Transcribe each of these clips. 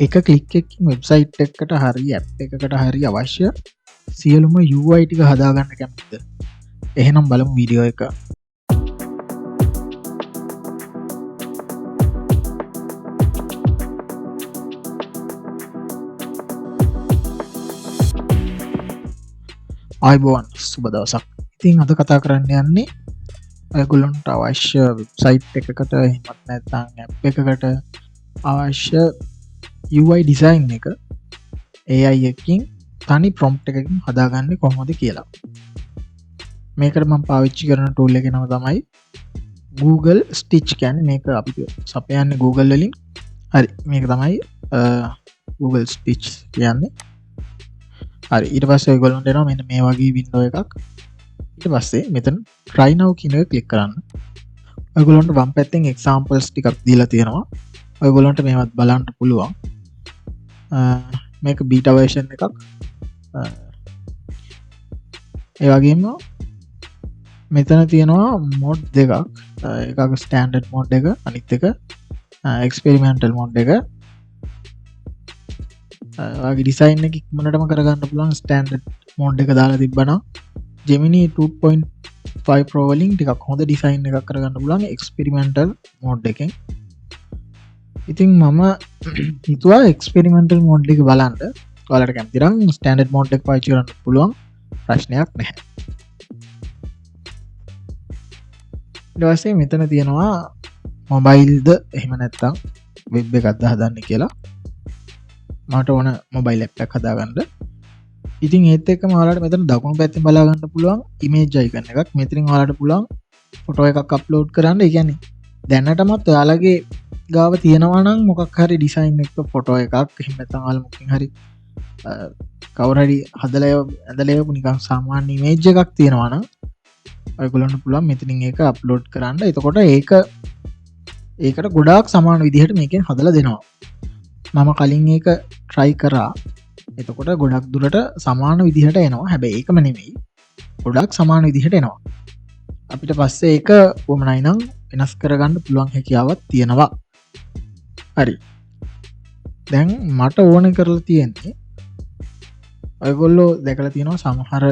එක ක්ලික් එකකින් වෙබ්සයිට් එකකට හරි ඇප් එකකට හරි අවශ්‍ය සියලුම UI ටික හදාගන්න කැමතිද? එහෙනම් බලමු වීඩියෝ එක. ආයිබෝවන් සුබ දවසක්. ඉතින් අද කතා කරන්න යන්නේ ඔයගොල්ලන්ට අවශ්‍ය වෙබ්සයිට් එකකට එහෙමත් නැත්නම් ඇප් එකකට අවශ්‍ය UI ඩිසයින් එක AI එකකින් තනි ප්‍රොම්ප්ට් එකකින් හදාගන්නේ කොහොමද කියලා. මේකට මම පාවිච්චි කරන ටූල් එකේ නම තමයි Google Stitch. කියන්නේ මේක අපි සපයන්නේ Google වලින්. හරි, මේක තමයි Google Stitch කියන්නේ. හරි, ඊට පස්සේ ඔයගොල්ලන්ට එනවා මෙන්න මේ වගේ වින්ඩෝ එකක්. ඊට පස්සේ මෙතන try now කියන එක ක්ලික් කරන්න. ඔයගොල්ලන්ට වම් පැත්තෙන් examples ටිකක් දීලා තියෙනවා. ඔයගොල්ලන්ට මේවත් බලන්න පුළුවන්. මේක බීටා version එකක්. ඒ වගේම මෙතන තියෙනවා mod දෙකක්. එකක standard mode එක, අනිත් එක experimental mode එක. වගේ ඩිසයින් එක ඉක්මනටම කරගන්න පුළුවන් ස්ටෑන්ඩඩ් මෝඩ් එක දාලා තිබ්බනම් Gemini 2.5 Pro වලින් ටිකක් හොඳ ඩිසයින් එකක් කරගන්න පුළුවන් එක්ස්පෙරිමෙන්ටල් මෝඩ් එකෙන්. ඉතින් මම හිතුවා එක්ස්පෙරිමෙන්ටල් මෝඩ් එක බලන්න. ඔයාලට කැමති නම් ස්ටෑන්ඩඩ් මෝඩ් එක පාවිච්චි කරන්න පුළුවන්, ප්‍රශ්නයක් නැහැ. ඊට පස්සේ මෙතන තියෙනවා මොබයිල්ද එහෙම නැත්නම් වෙබ් එකක්ද හදන්න කියලා. මට ඕන මොබයිල් ඇප් එකක් හදාගන්න. ඉතින් ඒත් එක්කම ඔයාලට මෙතන දකුණු පැත්තෙන් බලා ගන්න පුළුවන් ඉමේජ් අයිකන් එකක්. මෙතනින් ඔයාලට පුළුවන් ෆොටෝ එකක් අප්ලෝඩ් කරන්න. ඒ කියන්නේ දැනටමත් ඔයාලගේ ගාව තියෙනවා නම් මොකක් හරි ඩිසයින් එක ෆොටෝ එකක් එහෙම නැත්නම් ඔයාලා මොකකින් හරි කවුරු හරි හදලා ඇඳලා නිකන් සාමාන්‍ය ඉමේජ් එකක් තියෙනවා නම් ඔයගොල්ලන්ට පුළුවන් මෙතනින් ඒක අප්ලෝඩ් කරන්න. එතකොට ඒකට ගොඩාක් සමාන විදිහට මේකෙන් හදලා දෙනවා. මම කලින් ඒක try කරා. එතකොට ගොඩක් දුරට සමාන විදිහට එනවා. හැබැයි ඒකම නෙමෙයි, ගොඩක් සමාන විදිහට එනවා. අපිට පස්සේ ඒක වමනයි නම් වෙනස් කරගන්න පුළුවන් හැකියාවක් තියෙනවා. හරි, දැන් මට ඕන කරලා තියෙන්නේ, ඔයගොල්ලෝ දැකලා තියෙනවා සමහර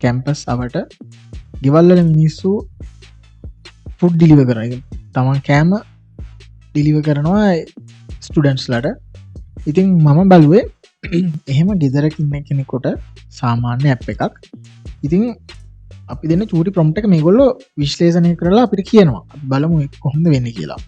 කැම්පස් අවට ගෙවල් වල මිනිස්සු ෆුඩ් ඩිලිවර් කරනවා. තමන් කෑම ඩිලිවර් කරනවා ස්ටුඩන්ට්ස් ලට. ඉතින් මම බලුවේ එහෙම ගෙදරක ඉන්න කෙනෙකුට සාමාන්‍ය ඇප් එකක්. ඉතින් අපි දෙන්න චූටි ප්‍රොම්ප්ට් එක මේගොල්ලෝ විශ්ලේෂණය කරලා අපිට කියනවා. අපි බලමු ඒක කොහොමද වෙන්නේ කියලා.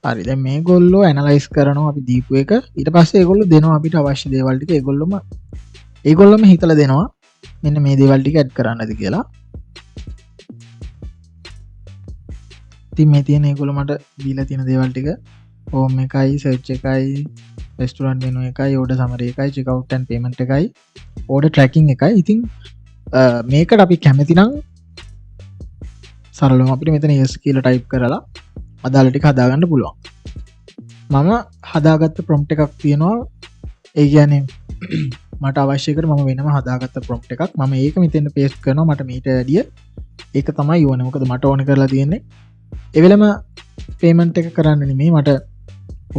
හරි, දැන් මේගොල්ලෝ ඇනලයිස් කරනවා අපි දීපු එක. ඊට පස්සේ ඒගොල්ලෝ දෙනවා අපිට අවශ්‍ය දේවල් ටික. ඒගොල්ලොම හිතලා දෙනවා මෙන්න මේ දේවල් ටික ඇඩ් කරන්නද කියලා. ඉතින් මේ තියෙන ඒගොල්ලෝ මට දීලා තියෙන දේවල් ටික හෝම් එකයි, සර්ච් එකයි, රෙස්ටුරන්ට් මෙනු එකයි, ඕඩර් සමරි එකයි, චෙක් අවුට් ඇන්ඩ් පේමන්ට් එකයි, ඕඩර් ට්‍රැකින් එකයි. ඉතින් මේකට අපි කැමති නම් සරලවම අපිට මෙතන yes කියලා ටයිප් කරලා අදාළ ටික හදාගන්න පුළුවන්. මම හදාගත්ත ප්‍රොම්ප්ට් එකක් තියෙනවා. ඒ කියන්නේ මට අවශ්‍ය කර මම වෙනම හදාගත්ත ප්‍රොම්ප්ට් එකක්. මම ඒක මෙතෙන් පේස්ට් කරනවා. මට මීට වැඩිය ඒක තමයි ඕනේ. මොකද මට ඕන කරලා තියෙන්නේ ඒ වෙලම පේමන්ට් එක කරන්න නෙමෙයි. මට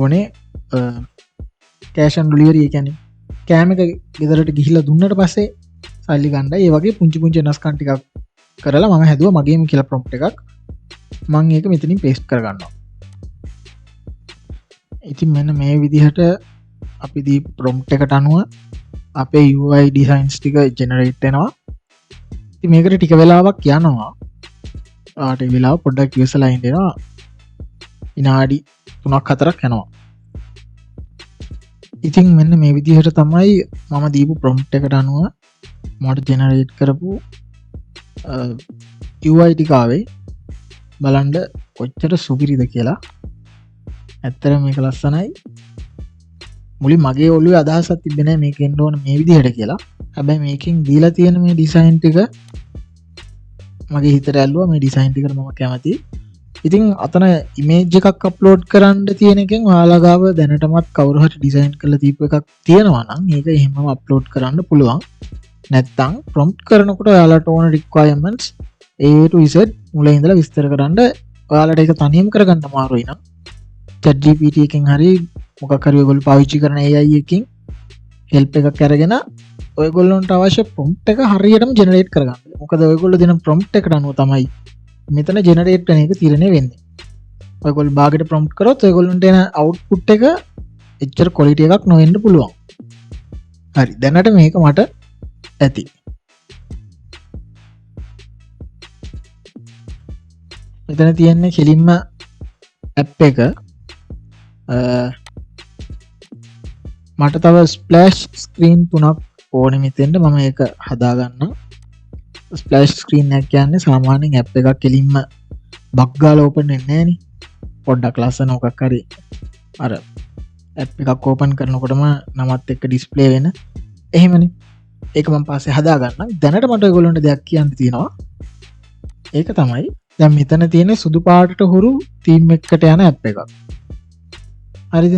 ඕනේ කෑෂ් ඔන් ඩෙලිවරි. ඒ කියන්නේ කෑම එක ගෙදරට ගිහිල්ලා දුන්නට පස්සේ සල්ලි ගන්නයි. ඒ වගේ පුංචි පුංචි වෙනස්කම් ටිකක් කරලා මම හැදුවා මගේම කියලා ප්‍රොම්ප්ට් එකක්. මම ඒක මෙතනින් පේස්ට් කරගන්නවා. ඉතින් මෙන්න මේ විදිහට අපි දී ප්‍රොම්ප්ට් එකට අනුව අපේ UI ඩිසයින්ස් ටික ජෙනරේට් වෙනවා. ඉතින් මේකට ටික වෙලාවක් යනවා. ආට ඒ වෙලාව පොඩ්ඩක් ඉවසලා ඉඳලා විනාඩි 3-4ක් යනවා. ඉතින් මෙන්න මේ විදිහට තමයි මම දීපු ප්‍රොම්ප්ට් එකට අනුව මට ජෙනරේට් කරපු UI ටික ආවේ. බලන්න කොච්චර සුපිරිද කියලා. ඇත්තටම මේක ලස්සනයි. මුලින් මගේ ඔළුවේ අදහසක් තිබ්බේ නැහැ මේක එන්න ඕන මේ විදිහට කියලා. හැබැයි මේකෙන් දීලා තියෙන මේ ඩිසයින් ටික මගේ හිතට ඇල්ලුවා. මේ ඩිසයින් ටිකට මම කැමතියි. ඉතින් අතන ඉමේජ් එකක් අප්ලෝඩ් කරන්න තියෙන එකෙන් ඔයාලා ගාව දැනටමත් කවුරු හරි ඩිසයින් කරලා දීපු එකක් තියෙනවා නම් ඒක එහෙමම අප්ලෝඩ් කරන්න පුළුවන්. නැත්තම් ප්‍රොම්ප්ට් කරනකොට ඔයාලට ඕන රික්වයර්මන්ට්ස් A to Z මුලින් ඉඳලා විස්තර කරන්න ඔයාලට ඒක තනියම කරගන්න අමාරුයි නම් ChatGPT එකෙන් හරි මොකක් හරි ඔයගොල්ලෝ පාවිච්චි කරන AI එකකින් හෙල්ප් එකක් අරගෙන ඔයගොල්ලන්ට අවශ්‍ය ප්‍රොම්ප්ට් එක හරියටම ජෙනරේට් කරගන්න. මොකද ඔයගොල්ලෝ දෙන ප්‍රොම්ප්ට් එකට අනුව තමයි මෙතන ජෙනරේට් වෙන එක තීරණය වෙන්නේ. ඔයගොල්ලෝ බාගෙට ප්‍රොම්ප්ට් කරොත් ඔයගොල්ලන්ට එන අවුට්පුට් එක එච්චර ක්වොලිටි එකක් නොවෙන්න පුළුවන්. හරි දැනට මේක මට ඇති. මෙතන තියෙන්නේ කෙලින්ම ඇප් එක. මට තව ස්ප්ලෑෂ් ස්ක්‍රීන් 3ක් ඕනේ මෙතෙන්ට මම ඒක හදාගන්නම්. ස්ප්ලෑෂ් ස්ක්‍රීන් එක කියන්නේ සාමාන්‍යයෙන් ඇප් එකක් කෙලින්ම බග් ගාලා ඕපන් වෙන්නේ නැහනේ. පොඩ්ඩක් ලස්සන මොකක් හරි අර ඇප් එකක් ඕපන් කරනකොටම නමත් එක්ක ඩිස්ප්ලේ වෙන එහෙමනේ. ඒක මම පස්සේ හදාගන්නම්. දැනට මට ඔයගොල්ලන්ට දෙයක් කියන්න තියෙනවා. ඒක තමයි දැන් මෙතන තියෙන සුදු පාටට හුරු තීම් එකකට යන ඇප් එකක්. හරිද?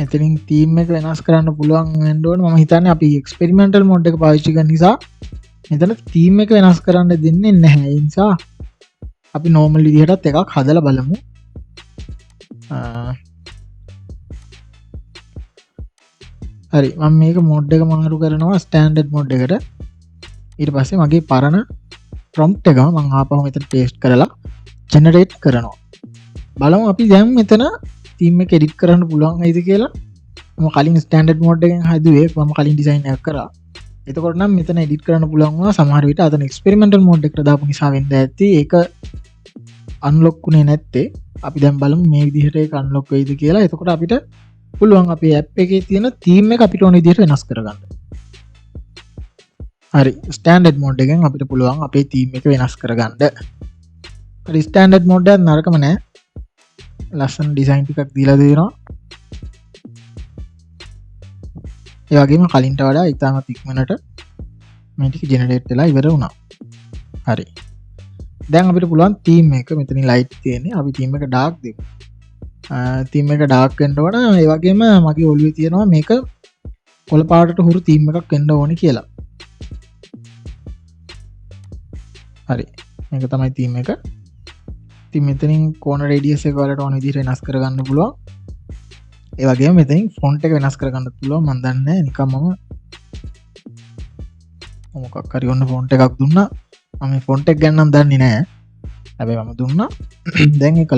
එතනින් තීම් එක වෙනස් කරන්න පුළුවන් වෙන්න ඕනේ. මම හිතන්නේ අපි එක්ස්පෙරිමෙන්ටල් මොඩ් එක පාවිච්චි කරන නිසා මෙතන තීම් එක වෙනස් කරන්න දෙන්නේ නැහැ. ඒ නිසා අපි නෝමල් විදිහටත් එකක් හදලා බලමු. හරි මම මේක මොඩ් එක මාරු කරනවා ස්ටෑන්ඩඩ් මොඩ් එකට. ඊට පස්සේ මගේ පරණ ප්‍රොම්ප්ට් එක මම ආපහු මෙතන පේස්ට් කරලා ජෙනරේට් කරනවා. බලමු අපි දැන් මෙතන තීම් එක එඩිට් කරන්න පුළුවන් වෙයිද කියලා. මම කලින් ස්ටෑන්ඩඩ් මොඩ් එකෙන් හදුවේ මම කලින් ඩිසයින් එකක් කරා. එතකොට නම් මෙතන එඩිට් කරන්න පුළුවන් වුණා. සමහර විට අතන එක්ස්පෙරිමෙන්ටල් මොඩ් එකට දාපු නිසා වෙන්න ඇති ඒක අන්ලොක් වුණේ නැත්තේ. අපි දැන් බලමු මේ විදිහට ඒක අන්ලොක් වෙයිද කියලා. එතකොට අපිට පුළුවන් අපේ ඇප් එකේ තියෙන තීම් එක අපිට ඕන විදිහට වෙනස් කරගන්න. හරි ස්ටෑන්ඩඩ් මොඩ් එකෙන් අපිට පුළුවන් අපේ තීම් එක වෙනස් කරගන්න. හරි ස්ටෑන්ඩඩ් මොඩ් එක නරකම නෑ. ලස්සන ඩිසයින් ටිකක් දීලා දෙනවා. ඒ වගේම කලින්ට වඩා ඉතාමත් ඉක්මනට මේ ටික ජෙනරේට් වෙලා ඉවර වුණා. හරි. දැන් අපිට පුළුවන් තීම් එක මෙතනින් ලයිට් තියෙන්නේ. අපි තීම් එක ඩාර්ක් දෙමු. තීම් එක ඩාර්ක් වෙන්න ඕන. ඒ වගේම මගේ ඔළුවේ තියෙනවා මේක කොළ පාටට හුරු තීම් එකක් වෙන්න ඕනේ කියලා. හරි. මේක තමයි තීම් එක. ඉතින් මෙතනින් කෝන රේඩියස් එක වලට ඕන විදිහට වෙනස් කරගන්න පුළුවන්. ඒ වගේම මෙතනින් ෆොන්ට් එක වෙනස් කරගන්න පුළුවන්. මම දන්නේ නැහැ නිකන් මම මොකක් හරි ඔන්න ෆොන්ට් එකක් දුන්නා. මම මේ ෆොන්ට් එක ගැන නම් දන්නේ නැහැ. හැබැයි මම දුන්නා. දැන් ඒක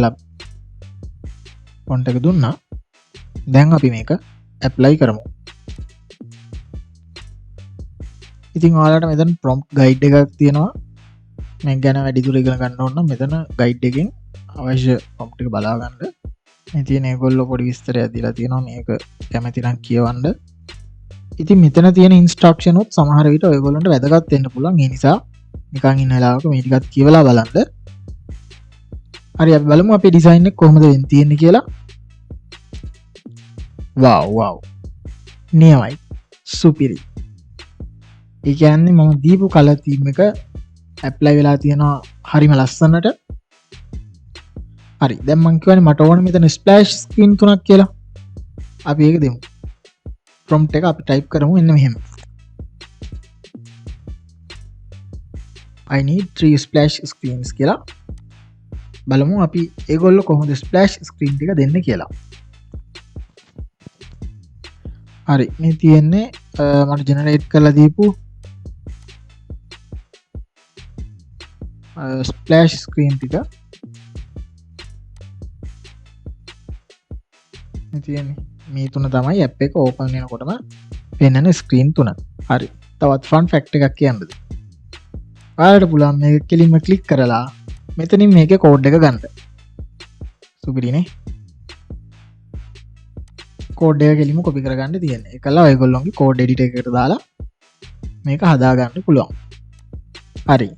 ෆොන්ට් එක දුන්නා. දැන් අපි මේක ඇප්ලයි කරමු. ඉතින් ඔයාලට මෙතන ප්‍රොම්ප්ට් ගයිඩ් එකක් තියෙනවා. මේ ගැන වැඩිදුර ඉගෙන ගන්න ඕන නම් මෙතන ගයිඩ් එකෙන් අවශ්‍ය ප්‍රොම්ප්ට් එක බලා ගන්න. මේ තියෙන ඒගොල්ලෝ පොඩි විස්තරයක් දීලා තියෙනවා මේක කැමති නම් කියවන්න. ඉතින් මෙතන තියෙන ඉන්ස්ට්‍රක්ෂන් උත් සමහර විට ඔයගොල්ලන්ට වැදගත් වෙන්න පුළුවන්. ඒ නිසා නිකන් ඉන්න වෙලාවක මේ ටිකත් කියවලා බලන්න. හරි අපි බලමු අපේ ඩිසයින් එක කොහොමද වෙන්න තියෙන්නේ කියලා. වව් නියමයි. සුපිරි. ඒ කියන්නේ මම දීපු කලර් තීම් එක ඇප්ලයි වෙලා තියෙනවා හරිම ලස්සනට. හරි දැන් මම කියවනේ මට ඕන මෙතන ස්ප්ලෑෂ් ස්ක්‍රීන් 3ක් කියලා. අපි ඒක දෙමු. ප්‍රොම්ප්ට් එක අපි ටයිප් කරමු එන්න මෙහෙම. I need 3 splash screens කියලා. බලමු අපි ඒගොල්ලෝ කොහොමද ස්ප්ලෑෂ් ස්ක්‍රීන් ටික දෙන්නේ කියලා. හරි මේ තියෙන්නේ මට ජෙනරේට් කරලා දීපු ස්ප්ලෑෂ් ස්ක්‍රීන් ටික. මේ තියෙන්නේ මේ තුන තමයි ඇප් එක ඕපන් වෙනකොටම පෙන්වන ස්ක්‍රීන් තුන. හරි තවත් ෆන් ෆැක්ට් එකක් කියන්නද? ඔයාලට පුළුවන් මේක කෙලින්ම ක්ලික් කරලා මෙතනින් මේකේ කෝඩ් එක ගන්න. සුපිරිනේ. කෝඩ් එක කෙලින්ම කොපි කරගන්න තියෙන්නේ. ඒකලා ඔයගොල්ලෝගේ කෝඩ් එඩිටර් එකකට දාලා මේක හදා ගන්න පුළුවන්. හරි.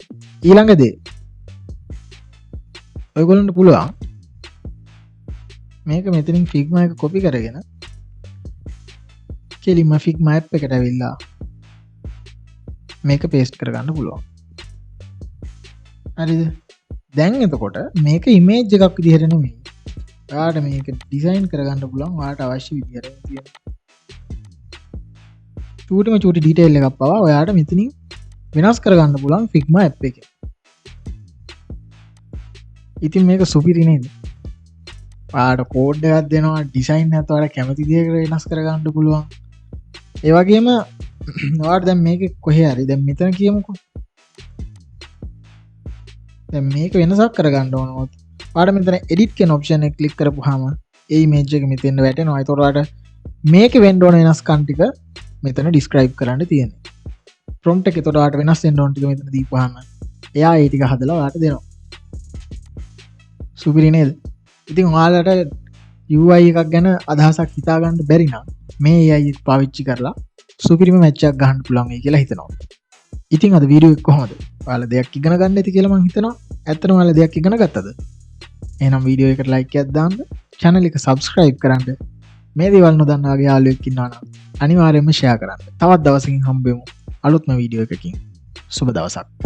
ඊළඟ දේ ඔයගොල්ලන්ට පුළුවන් මේක මෙතනින් Figma එක කොපි කරගෙන කෙලින්ම Figma app එකට ඇවිල්ලා මේක පේස්ට් කරගන්න පුළුවන්. හරිද? දැන් එතකොට මේක ඉමේජ් එකක් විදිහට නෙමෙයි ඔයාට මේක ඩිසයින් කරගන්න පුළුවන් ඔයාට අවශ්‍ය විදිහට තියෙන චූටිම චූටි ඩීටේල් එකක් පවා ඔයාට මෙතනින් වෙනස් කරගන්න පුළුවන් Figma app එකේ. ඉතින් මේක සුපිරි නේද? ඔයාට කෝඩ් එකක් දෙනවා ඩිසයින් එකත් ඔයාලා කැමති දෙයකට වෙනස් කරගන්න පුළුවන්. ඒ වගේම ඔයාට දැන් මේක කොහේ හරි දැන් මෙතන කියමුකෝ. දැන් මේක වෙනසක් කරගන්න ඕනොත් ඔයාට මෙතන edit කියන option එක click කරපුවාම ඒ image එක මෙතෙන් වැටෙනවා. ඒතකොට ඔයාට මේක වෙන්න ඕන වෙනස්කම් ටික මෙතන describe කරන්න තියෙනවා. prompt එකේ ඒතකොට ඔයාට වෙනස් වෙන්න ඕන ටික මෙතන දීපුවාම එයා ඒ ටික හදලා ඔයාට දෙනවා. සුපිරි නේද? ඉතින් ඔයාලට UI එකක් ගැන අදහසක් හිතා ගන්න බැරි නම් මේ AI එක පාවිච්චි කරලා සුපිරිම මැච් එකක් ගන්න පුළුවන් වෙයි කියලා හිතනවා. ඉතින් අද වීඩියෝ එක කොහොමද? ඔයාලා දෙයක් ඉගෙන ගන්න ඇති කියලා මම හිතනවා. ඇත්තටම ඔයාලා දෙයක් ඉගෙන ගත්තද? එහෙනම් වීඩියෝ එකට ලයික් එකක් දාන්න, channel එක subscribe කරන්න. මේ දේවල් නොදන්න වගේ යාළුවෙක් ඉන්නවා නම් අනිවාර්යයෙන්ම share කරන්න. තවත් දවසකින් හම්බෙමු අලුත්ම වීඩියෝ එකකින්. සුබ දවසක්.